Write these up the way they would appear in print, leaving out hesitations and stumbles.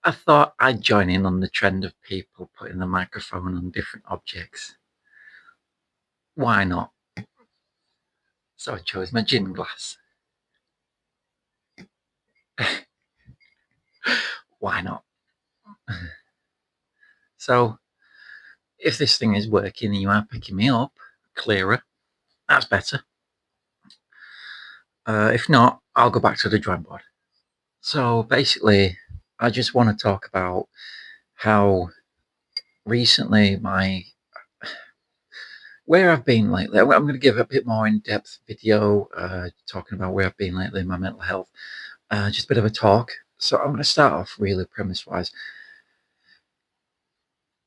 I thought I'd join in on the trend of people putting the microphone on different objects. Why not? So I chose my gin glass. Why not? So if this thing is working and you are picking me up clearer, that's better. If not, I'll go back to the drawing board. So basically, I just want to talk about how recently where I've been lately. I'm going to give a bit more in-depth video talking about where I've been lately in my mental health. Just a bit of a talk. So I'm going to start off really premise-wise.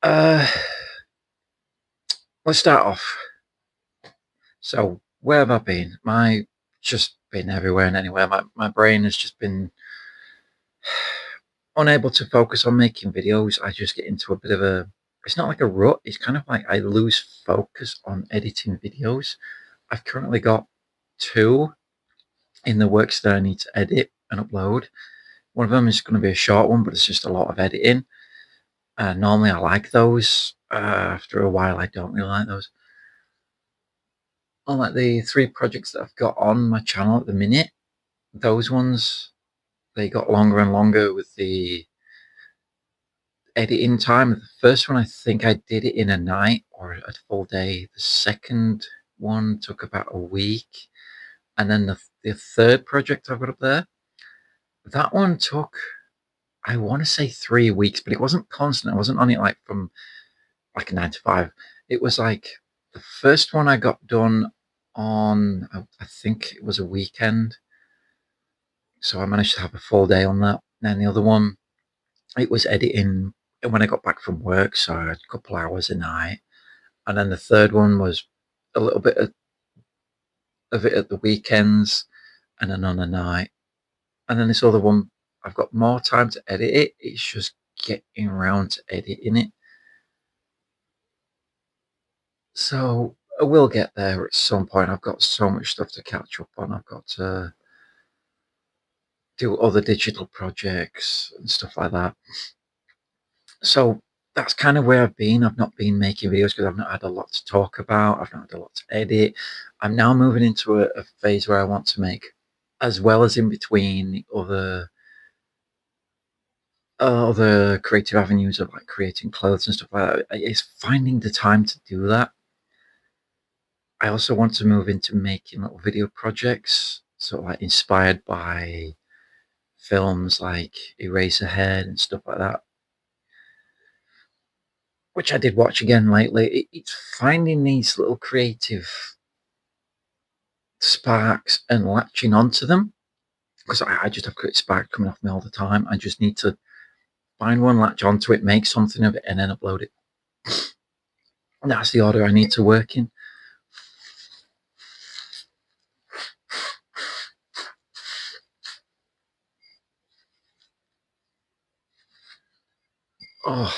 Let's start off. So where have I been? Just been everywhere and anywhere. My brain has just been unable to focus on making videos. I just get into a bit of a, it's not like a rut. It's kind of like I lose focus on editing videos. I've currently got 2 in the works that I need to edit and upload. One of them is going to be a short one, but it's just a lot of editing. Normally I like those. After a while, I don't really like those. Unlike the 3 projects that I've got on my channel at the minute, those ones, they got longer and longer with the editing time. The first one, I think I did it in a night or a full day. The second one took about a week. And then the third project I've got up there, that one took, I want to say 3 weeks, but it wasn't constant. I wasn't on it like from like a 9 to 5. It was like the first one I got done on, I think it was a weekend. So I managed to have a full day on that. And then the other one, it was editing when I got back from work. So I had a couple hours a night. And then the third one was a little bit of it at the weekends and then on a night. And then this other one, I've got more time to edit it. It's just getting around to editing it. So I will get there at some point. I've got so much stuff to catch up on. I've got to do other digital projects and stuff like that. So that's kind of where I've been. I've not been making videos because I've not had a lot to talk about. I've not had a lot to edit. I'm now moving into a phase where I want to make, as well as in between other creative avenues of like creating clothes and stuff like that. It's finding the time to do that. I also want to move into making little video projects, sort of like inspired by films like Eraserhead and stuff like that, which I did watch again lately. It's finding these little creative sparks and latching onto them, because I just have creative sparks coming off me all the time. I just need to find one, latch onto it, make something of it, and then upload it. And that's the order I need to work in. Oh,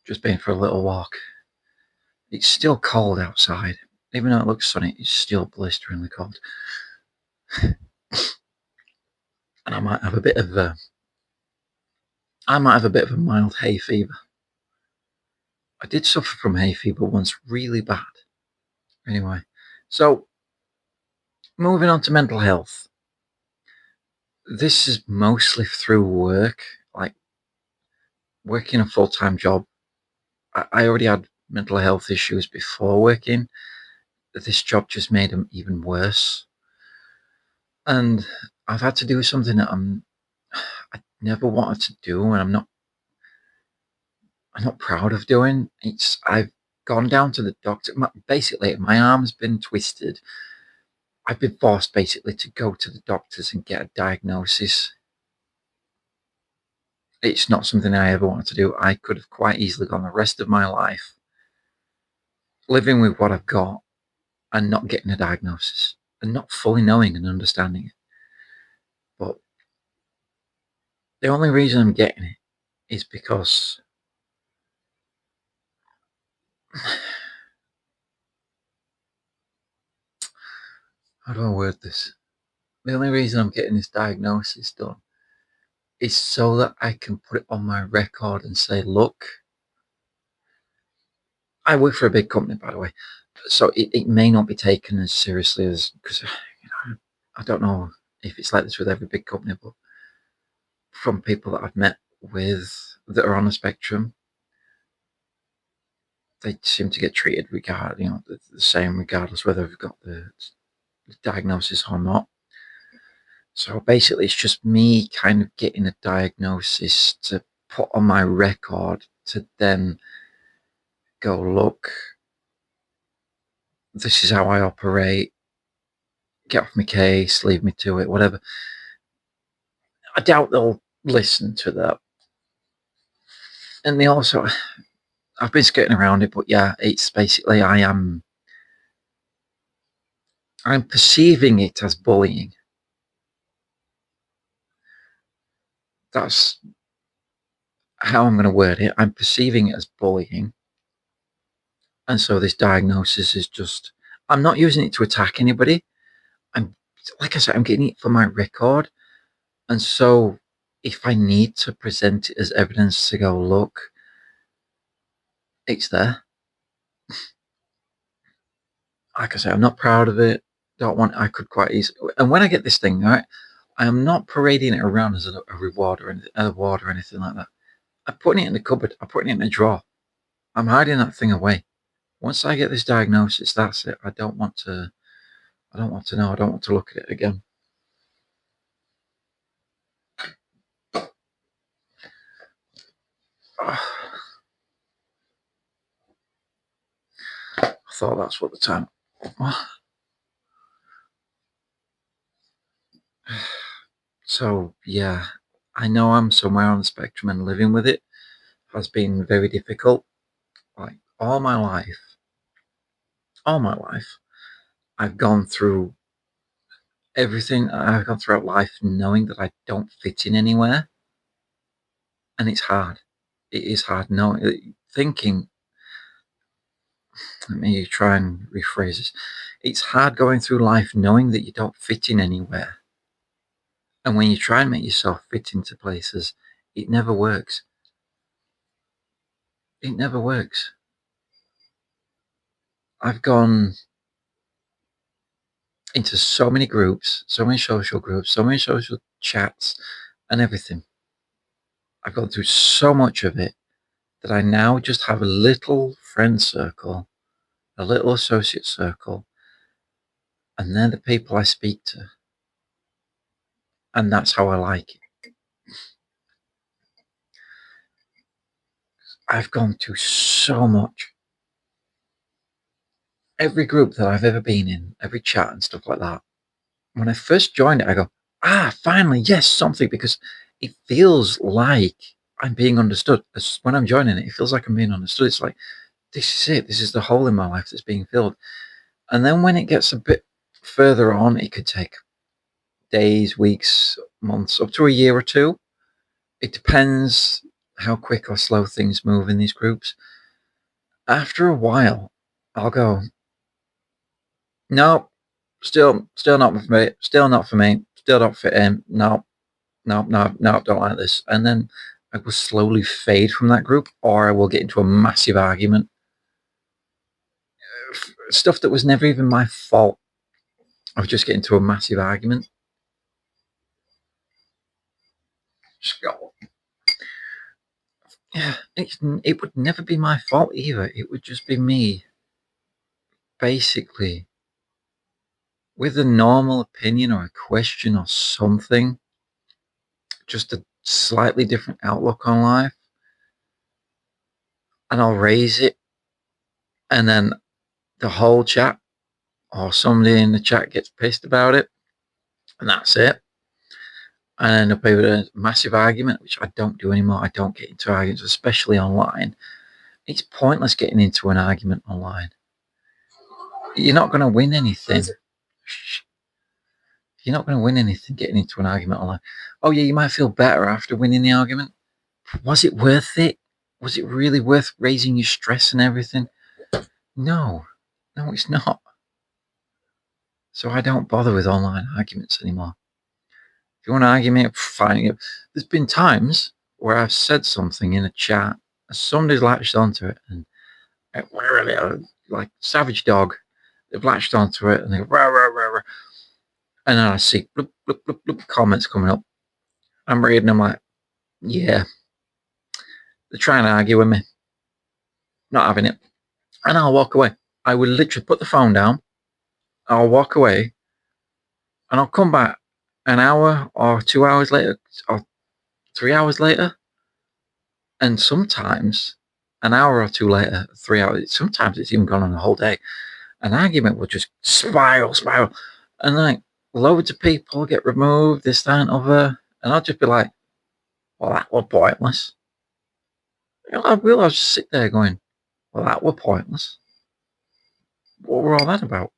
just been for a little walk. It's still cold outside. Even though it looks sunny, it's still blisteringly cold. And I might have a bit of a mild hay fever. I did suffer from hay fever once really bad. Anyway, so moving on to mental health. This is mostly through work, like working a full-time job. I already had mental health issues before working. This job just made them even worse. And I've had to do something that I never wanted to do, and I'm not proud of doing. I've gone down to the doctor. Basically, my arm's been twisted. I've been forced basically to go to the doctors and get a diagnosis. It's not something I ever wanted to do. I could have quite easily gone the rest of my life living with what I've got and not getting a diagnosis and not fully knowing and understanding it. But the only reason I'm getting it is because how do I word this? The only reason I'm getting this diagnosis done is so that I can put it on my record and say, look, I work for a big company, by the way, so it may not be taken as seriously as, because I don't know if it's like this with every big company, but from people that I've met with that are on the spectrum, they seem to get treated the same regardless whether they've got the diagnosis or not. So basically, it's just me kind of getting a diagnosis to put on my record to then go, look, this is how I operate. Get off my case, leave me to it, whatever. I doubt they'll listen to that. And they also, I've been skirting around it, but yeah, it's basically I'm perceiving it as bullying. That's how I'm going to word it. I'm perceiving it as bullying. And so this diagnosis is just, I'm not using it to attack anybody. Like I said, I'm getting it for my record. And so if I need to present it as evidence to go, look, it's there. Like I say, I'm not proud of it. I could quite easily. And when I get this thing, right, I am not parading it around as a reward or an award or anything like that. I'm putting it in the cupboard. I'm putting it in a drawer. I'm hiding that thing away. Once I get this diagnosis, that's it. I don't want to know. I don't want to look at it again. I thought that's what the time. So yeah, I know I'm somewhere on the spectrum, and living with it has been very difficult. Like all my life, I've gone through everything. I've gone throughout life knowing that I don't fit in anywhere, and it's hard. It is hard knowing, thinking. Let me try and rephrase this. It's hard going through life knowing that you don't fit in anywhere, and when you try and make yourself fit into places, it never works. It never works. I've gone into so many groups, so many social groups, so many social chats, and everything. I've gone through so much of it that I now just have a little friend circle, a little associate circle, and they're the people I speak to. And that's how I like it. I've gone through so much. Every group that I've ever been in, every chat and stuff like that, when I first joined it, I go, finally, yes, something, because it feels like I'm being understood. When I'm joining it, it feels like I'm being understood. It's like, this is it. This is the hole in my life that's being filled. And then when it gets a bit further on, it could take days, weeks, months, up to a year or two. It depends how quick or slow things move in these groups. After a while, I'll go, no, still not for me. Still not for me. Still don't fit in. No, no, no, no, don't like this. And then I will slowly fade from that group, or I will get into a massive argument. Stuff that was never even my fault. I would just get into a massive argument. Just go, yeah, it would never be my fault either. It would just be me, basically, with a normal opinion or a question or something, just a slightly different outlook on life, and I'll raise it, and then the whole chat or somebody in the chat gets pissed about it, and that's it. I end up with a massive argument, which I don't do anymore. I don't get into arguments, especially online. It's pointless getting into an argument online. You're not going to win anything. You're not going to win anything getting into an argument online. Oh yeah, you might feel better after winning the argument. Was it worth it? Was it really worth raising your stress and everything? No, it's not. So I don't bother with online arguments anymore. you want to argue me, fine. There's been times where I've said something in a chat, and somebody's latched onto it, and like savage dog, they've latched onto it, and they go, rah, rah, rah, rah. And then I see bloop, bloop, bloop, bloop, comments coming up. I'm reading them like, yeah, they're trying to argue with me. Not having it. And I'll walk away. I will literally put the phone down. I'll walk away. And I'll come back an hour or 2 hours later or 3 hours later. And sometimes an hour or two later, 3 hours, sometimes it's even gone on a whole day. An argument will just spiral. And like loads of people get removed, this, that, and other. And I'll just be like, well, that was pointless. I will just sit there going, well, that was pointless. What were all that about?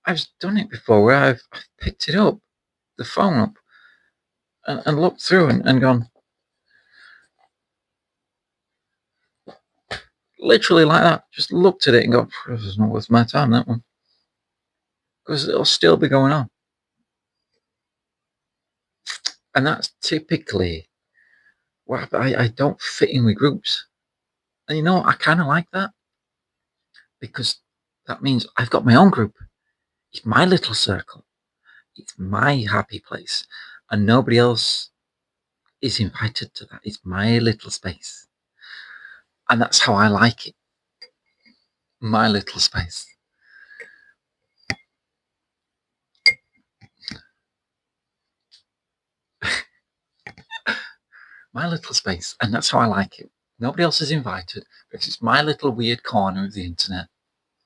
I've done it before where I've picked it up, the phone up, and looked through and gone, literally like that, just looked at it and go, this is not worth my time, that one. Because it'll still be going on. And that's typically why I don't fit in with groups. And you know, I kind of like that because that means I've got my own group. It's my little circle. It's my happy place. And nobody else is invited to that. It's my little space. And that's how I like it. My little space. My little space. And that's how I like it. Nobody else is invited because it's my little weird corner of the internet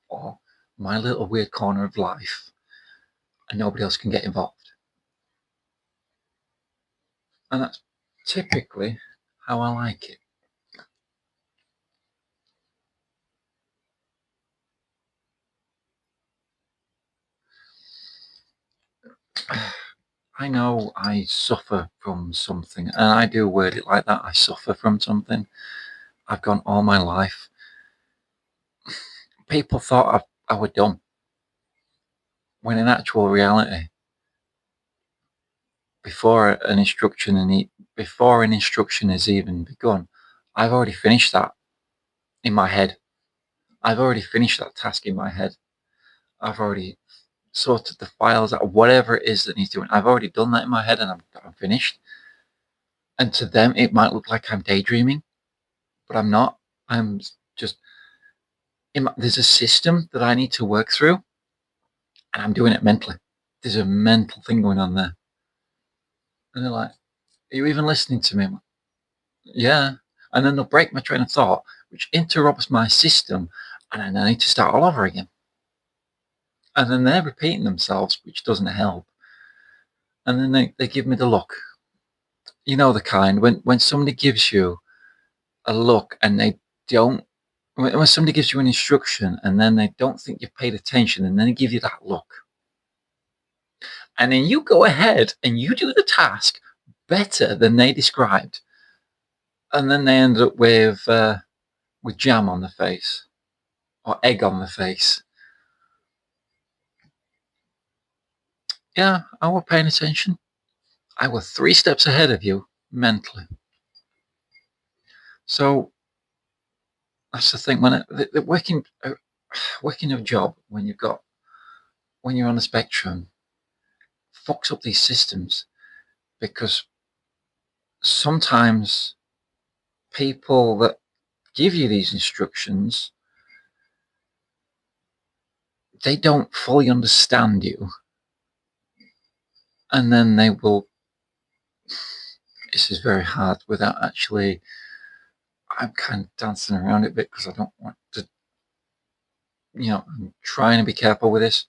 or my little weird corner of life. And nobody else can get involved. And that's typically how I like it. I know I suffer from something, and I do word it like that. I suffer from something. I've gone all my life. People thought I was dumb, when in actual reality, before an instruction has even begun, I've already finished that in my head. I've already finished that task in my head. I've already sorted the files out, whatever it is that needs doing. I've already done that in my head, and I'm finished. And to them, it might look like I'm daydreaming, but I'm not. I'm just, there's a system that I need to work through, and I'm doing it mentally. There's a mental thing going on there. And they're like, are you even listening to me? I'm like, yeah. And then they'll break my train of thought, which interrupts my system, and then I need to start all over again. And then they're repeating themselves, which doesn't help. And then they give me the look. You know the kind, when somebody gives you a look and they don't, when somebody gives you an instruction and then they don't think you've paid attention and then they give you that look. And then you go ahead and you do the task better than they described. And then they end up with jam on the face or egg on the face. Yeah, I was paying attention. I was 3 steps ahead of you mentally. So that's the thing. When working a job when you're on a spectrum fucks up these systems, because sometimes people that give you these instructions, they don't fully understand you, and then they will, this is very hard without actually, I'm kind of dancing around it a bit because I don't want to, I'm trying to be careful with this.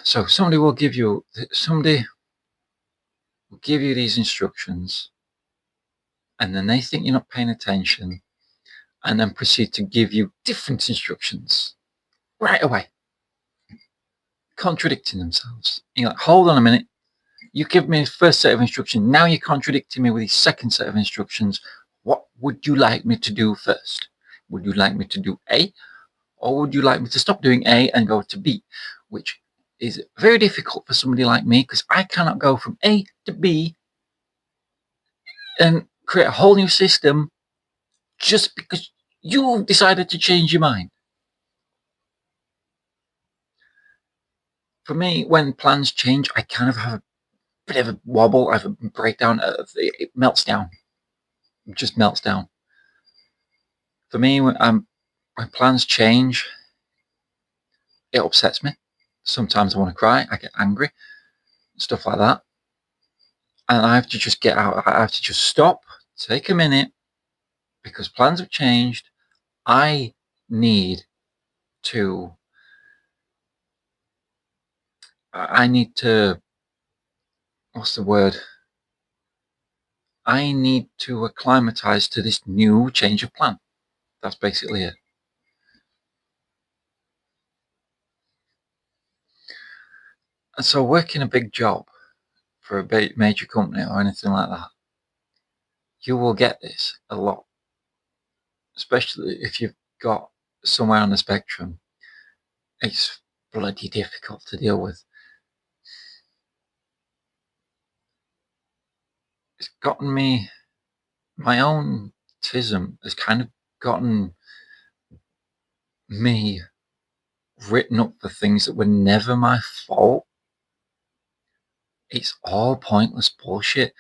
So somebody will give you these instructions, and then they think you're not paying attention, and then proceed to give you different instructions right away, contradicting themselves. And you're like, hold on a minute. You give me the first set of instructions. Now you're contradicting me with the second set of instructions. What would you like me to do first? Would you like me to do A? Or would you like me to stop doing A and go to B? Which is very difficult for somebody like me because I cannot go from A to B and create a whole new system just because you decided to change your mind. For me, when plans change, I kind of have a bit of a wobble, I have a breakdown, it melts down. It just melts down. For me, when plans change, it upsets me. Sometimes I want to cry, I get angry, stuff like that. And I have to just get out, I have to just stop, take a minute, because plans have changed. I need to, what's the word? I need to acclimatize to this new change of plan. That's basically it. And so working a big job for a major company or anything like that, you will get this a lot, especially if you've got somewhere on the spectrum. It's bloody difficult to deal with. It's gotten me, my own autism has kind of gotten me written up for things that were never my fault. It's all pointless bullshit.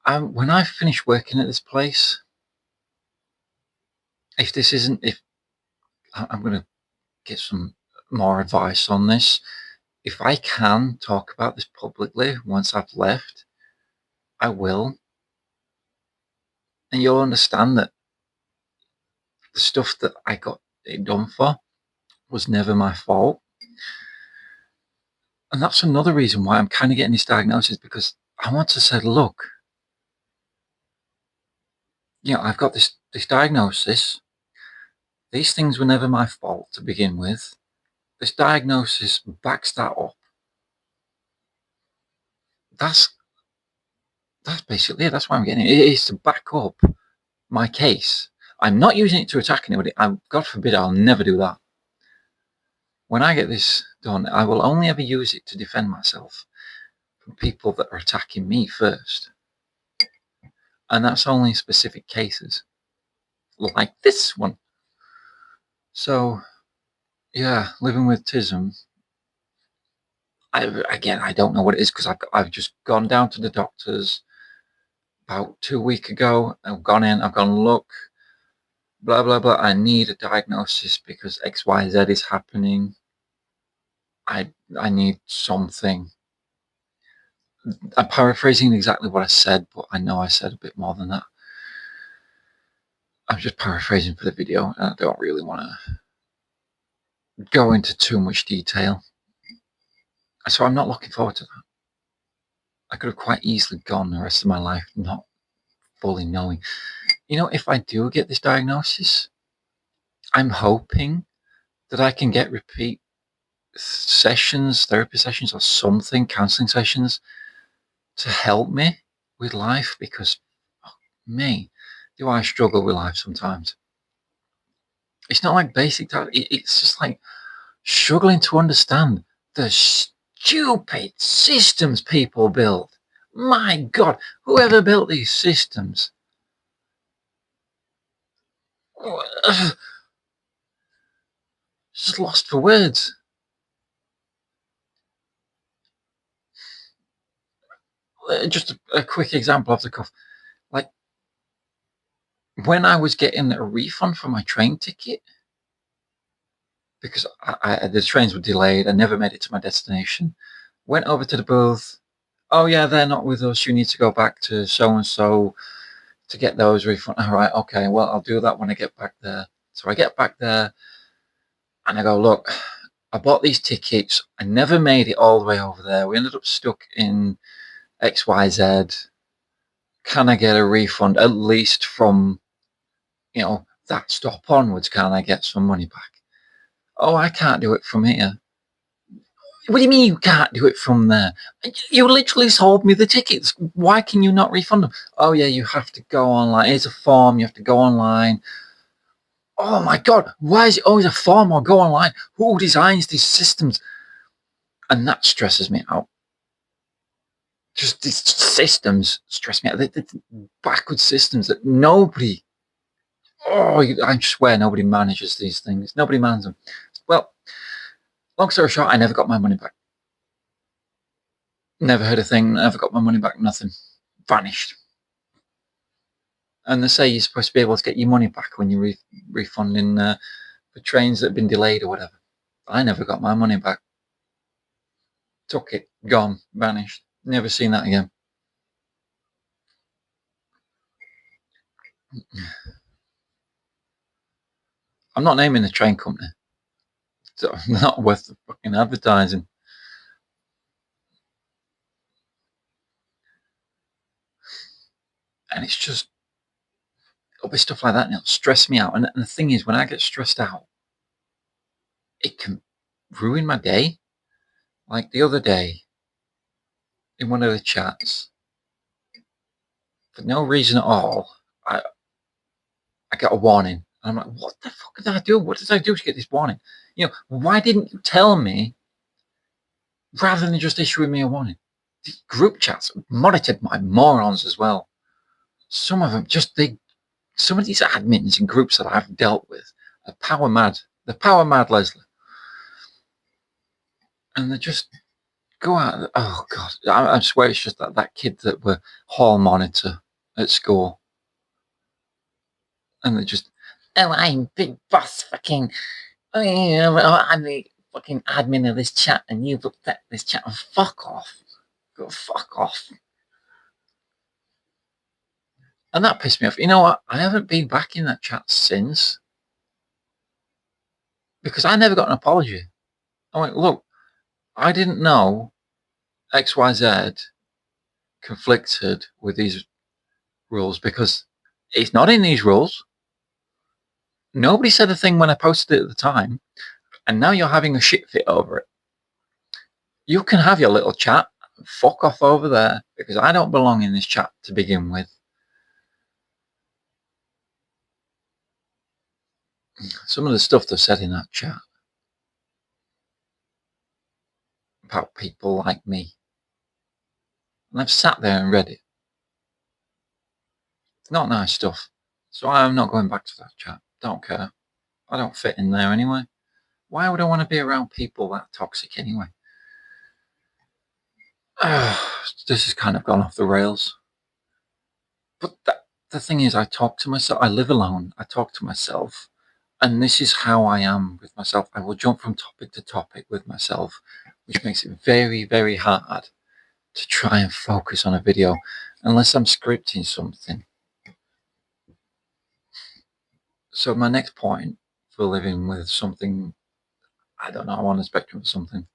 When I finish working at this place, if I'm going to get some more advice on this, if I can talk about this publicly once I've left, I will. And you'll understand that the stuff that I got it done for was never my fault. And that's another reason why I'm kind of getting this diagnosis, because I want to say, look, I've got this diagnosis. These things were never my fault to begin with. This diagnosis backs that up. That's basically it. That's why I'm getting it. It is to back up my case. I'm not using it to attack anybody. God forbid, I'll never do that. When I get this done, I will only ever use it to defend myself from people that are attacking me first. And that's only in specific cases, like this one. So, yeah, living with autism. I don't know what it is, because I've just gone down to the doctors about 2 weeks ago. I've gone in, I've gone, look, blah, blah, blah. I need a diagnosis because X, Y, Z is happening. I need something. I'm paraphrasing exactly what I said, but I know I said a bit more than that. I'm just paraphrasing for the video, and I don't really want to go into too much detail. So I'm not looking forward to that. I could have quite easily gone the rest of my life not fully knowing. If I do get this diagnosis, I'm hoping that I can get repeat sessions, therapy sessions or something, counseling sessions to help me with life, because do I struggle with life sometimes. It's not like basic time. It's just like struggling to understand the stupid systems people build. My God, whoever built these systems? Just lost for words. Just a quick example off the cuff. Like, when I was getting a refund for my train ticket, because the trains were delayed, I never made it to my destination. Went over to the booth. Oh yeah, they're not with us. You need to go back to so and so to get those refund. All right, okay. Well, I'll do that when I get back there. So I get back there, and I go, look, I bought these tickets. I never made it all the way over there. We ended up stuck in XYZ. Can I get a refund, at least from that stop onwards? Can I get some money back? Oh, I can't do it from here. What do you mean you can't do it from there? You literally sold me the tickets. Why can you not refund them? Oh yeah, you have to go online. Here's a form. You have to go online. Oh my God, why is it always a form or go online? Who designs these systems? And that stresses me out. Just these systems stress me out. The backward systems that nobody, I swear nobody manages these things. Nobody manages them. Well, long story short, I never got my money back. Never heard a thing, never got my money back, nothing. Vanished. And they say you're supposed to be able to get your money back when you're refunding for trains that have been delayed or whatever. I never got my money back. Took it, gone, vanished. Never seen that again. I'm not naming the train company. So not worth the fucking advertising. And it's just, it'll be stuff like that and it'll stress me out. And the thing is, when I get stressed out, it can ruin my day. Like the other day, in one of the chats, for no reason at all, I got a warning. And I'm like, what the fuck did I do? What did I do to get this warning? Why didn't you tell me rather than just issuing me a warning? These group chats monitored my morons as well. Some of them some of these admins and groups that I've dealt with are power mad. They're power mad, Leslie. And they just go out. Oh, God. I swear it's just that kid that were hall monitor at school. And they're just, I'm big boss fucking, I'm the fucking admin of this chat and you've looked at this chat. And fuck off. Go fuck off. And that pissed me off. You know what? I haven't been back in that chat since. Because I never got an apology. I went, look, I didn't know XYZ conflicted with these rules because it's not in these rules. Nobody said a thing when I posted it at the time, and now you're having a shit fit over it. You can have your little chat, fuck off over there, because I don't belong in this chat to begin with. Some of the stuff they've said in that chat about people like me, and I've sat there and read it. It's not nice stuff. So I'm not going back to that chat. Don't care. I don't fit in there anyway. Why would I want to be around people that toxic anyway? This has kind of gone off the rails. But the thing is, I talk to myself. I live alone. I talk to myself. And this is how I am with myself. I will jump from topic to topic with myself, which makes it very, very hard to try and focus on a video unless I'm scripting something. So my next point for living with something, I don't know, I'm on the spectrum of something.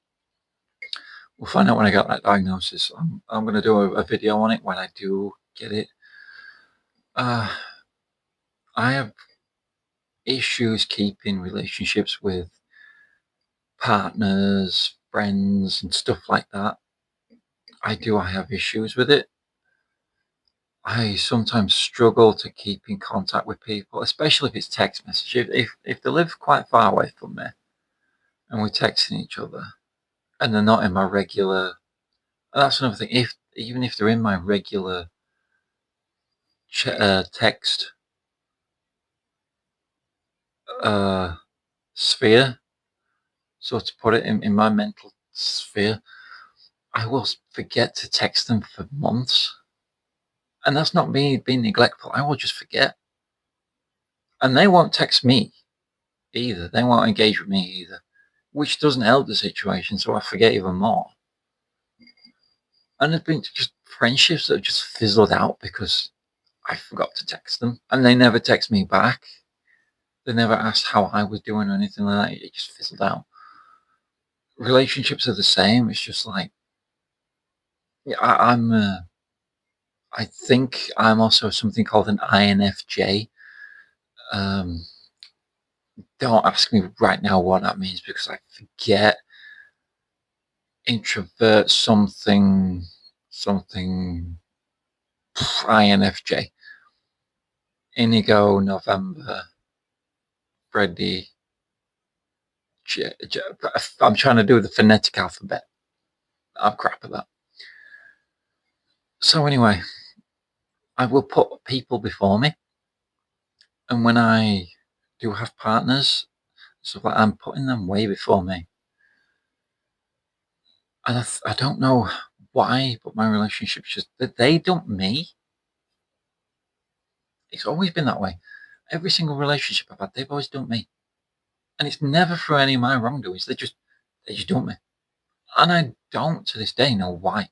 We'll find out when I get that diagnosis. I'm going to do a video on it when I do get it. I have issues keeping relationships with partners, friends, and stuff like that. I have issues with it. I sometimes struggle to keep in contact with people, especially if it's text message. If they live quite far away from me and we're texting each other and they're not in my regular, that's another thing. Even if they're in my regular text sphere, so to put it, in my mental sphere, I will forget to text them for months. And that's not me being neglectful. I will just forget. And they won't text me either. They won't engage with me either, which doesn't help the situation. So I forget even more. And there's been just friendships that have just fizzled out because I forgot to text them. And they never text me back. They never asked how I was doing or anything like that. It just fizzled out. Relationships are the same. It's just like, yeah, I think I'm also something called an INFJ. Don't ask me right now what that means because I forget. Introvert something INFJ. Indigo November Freddy. I'm trying to do the phonetic alphabet. I'm crap at that. So anyway, I will put people before me, and when I do have partners, stuff like I'm putting them way before me. And I don't know why, but my relationships just they dump me. It's always been that way. Every single relationship I've had, they've always dumped me, and it's never for any of my wrongdoings. They just dump me, and I don't to this day know why.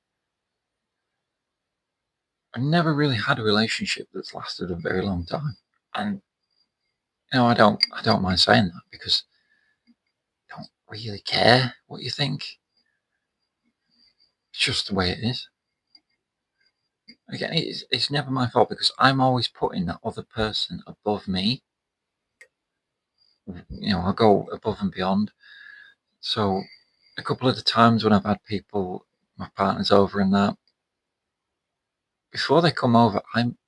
I've never really had a relationship that's lasted a very long time, and I don't mind saying that because I don't really care what you think. It's just the way it is. Again, it's never my fault because I'm always putting that other person above me. I'll go above and beyond. So a couple of the times when I've had people, my partners over and that, before they come over, I'm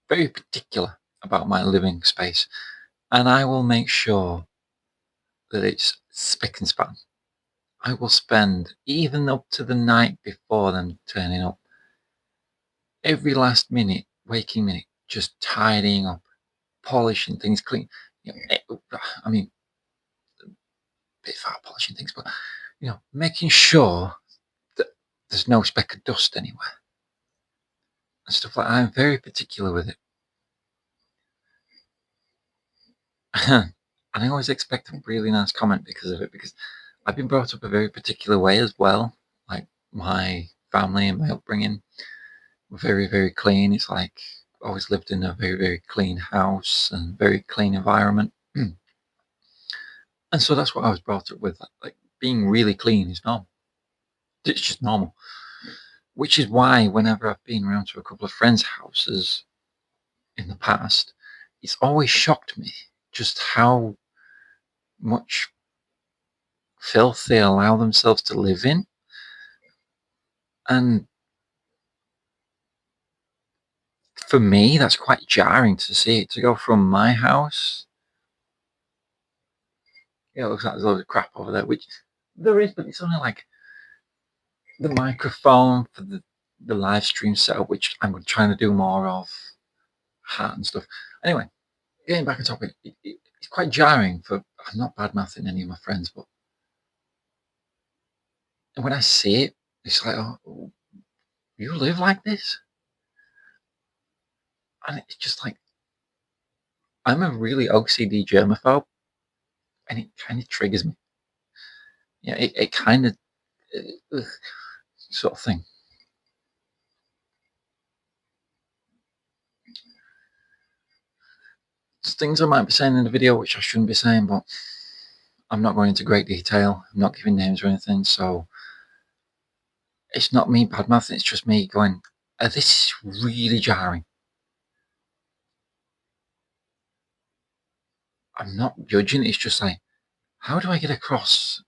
very particular about my living space, and I will make sure that it's spick and span. I will spend, even up to the night before them turning up, every last minute, waking minute, just tidying up, polishing things clean. I mean, a bit far polishing things, but making sure that there's no speck of dust anywhere and stuff like that. I'm very particular with it. And I always expect a really nice comment because of it, because I've been brought up a very particular way as well. Like my family and my upbringing were very, very clean. It's like I always lived in a very, very clean house and very clean environment. And so that's what I was brought up with. Like being really clean is normal. It's just normal. Which is why whenever I've been around to a couple of friends' houses in the past, it's always shocked me just how much filth they allow themselves to live in. And for me, that's quite jarring to see it, to go from my house. It looks like there's loads of crap over there, which there is, but it's only like the microphone for the live stream setup, which I'm trying to do more of, hat and stuff. Anyway, getting back on topic, it's quite jarring for, I'm not bad mouthing any of my friends, but when I see it, it's like, oh, you live like this? And it's just like, I'm a really OCD germaphobe, and it kind of triggers me. It kind of, sort of thing. There's things I might be saying in the video which I shouldn't be saying, but I'm not going into great detail. I'm not giving names or anything, so it's not me bad mouthing, it's just me going, this is really jarring. I'm not judging, it's just like, how do I get across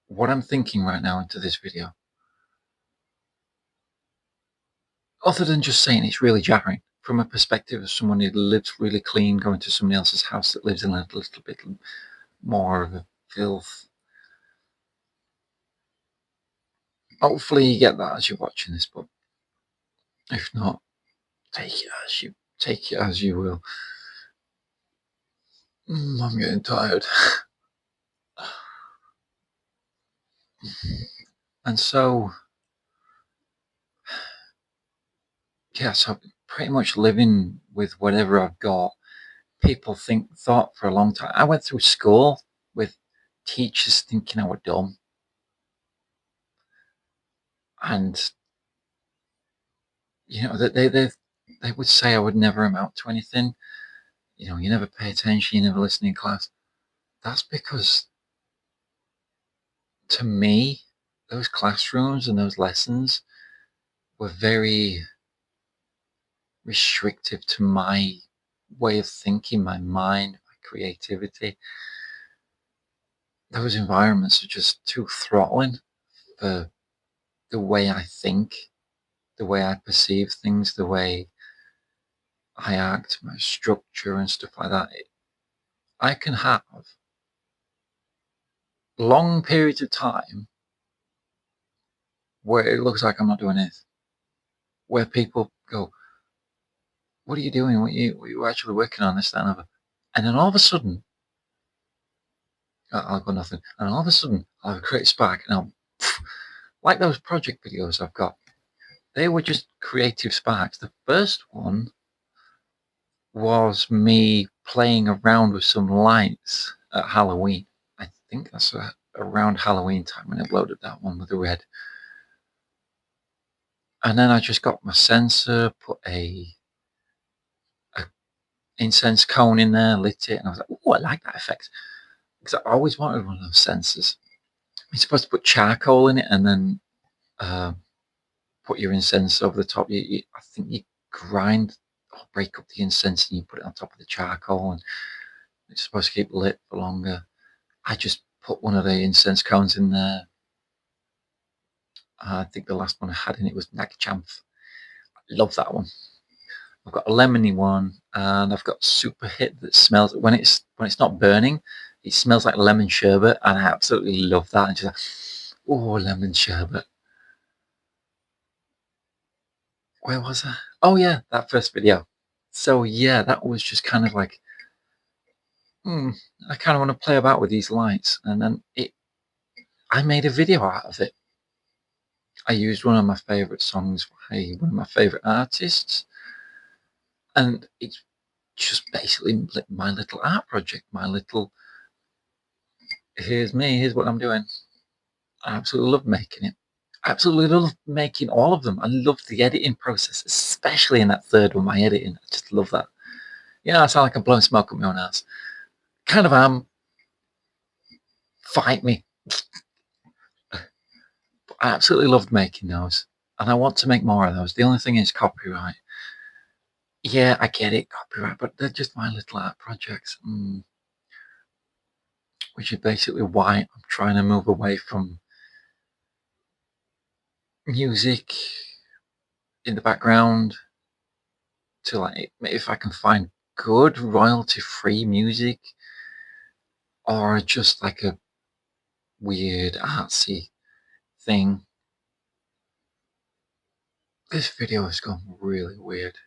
what I'm thinking right now into this video? Other than just saying it's really jarring from a perspective of someone who lives really clean, going to somebody else's house that lives in a little bit more of a filth. Hopefully you get that as you're watching this, but if not, take it as you will. I'm getting tired. And so, yeah, so pretty much living with whatever I've got. People thought for a long time. I went through school with teachers thinking I was dumb. And, that they would say I would never amount to anything. You never pay attention, you never listen in class. That's because, to me, those classrooms and those lessons were very restrictive to my way of thinking, my mind, my creativity. Those environments are just too throttling for the way I think, the way I perceive things, the way I act, my structure and stuff like that. I can have long periods of time where it looks like I'm not doing it, where people go, "What are you doing? What are you actually working on this, that, and other?" And then all of a sudden, I'll go nothing. And all of a sudden, I'll create a spark, and I'll like those project videos I've got. They were just creative sparks. The first one was me playing around with some lights at Halloween. I think that's around Halloween time when I uploaded that one with the red. And then I just got my sensor, put a incense cone in there, lit it, and I was like, "Oh, I like that effect," because I always wanted one of those sensors. You're supposed to put charcoal in it and then uh, put your incense over the top. I think you grind or break up the incense and you put it on top of the charcoal, and it's supposed to keep lit for longer. I just put one of the incense cones in there. I think the last one I had in it was Nagchamp. Love that one. I've got a lemony one, and I've got Super Hit that smells when it's not burning. It smells like lemon sherbet, and I absolutely love that. And just like, oh, lemon sherbet. Where was I? Oh yeah, that first video. So yeah, that was just kind of like, I kind of want to play about with these lights, and then I made a video out of it. I used one of my favorite songs by one of my favorite artists, and it's just basically my little art project, my little, here's me, here's what I'm doing. I absolutely love making it. I absolutely love making all of them. I love the editing process, especially in that third one, my editing. I just love that. Yeah, I sound like I'm blowing smoke up my own ass. Kind of am. Fight me. I absolutely loved making those, and I want to make more of those. The only thing is copyright. Yeah, I get it, copyright, but they're just my little art projects, which is basically why I'm trying to move away from music in the background to, like, if I can find good royalty-free music or just like a weird artsy thing. This video has gone really weird.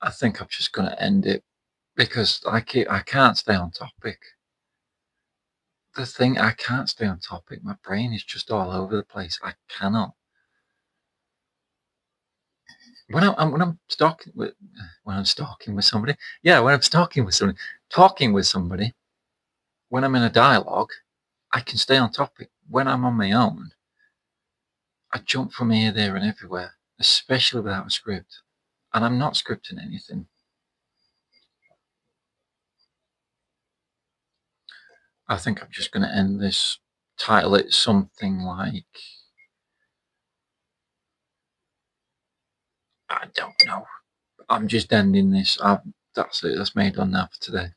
I think I'm just gonna end it because I can't stay on topic. The thing, I can't stay on topic. My brain is just all over the place. I cannot. When I'm stalking with somebody, yeah, when I'm stalking with somebody, talking with somebody, when I'm in a dialogue, I can stay on topic. When I'm on my own, I jump from here, there, and everywhere, especially without a script. And I'm not scripting anything. I think I'm just going to end this, title it something like, I don't know. I'm just ending this. That's it. That's me done now for today.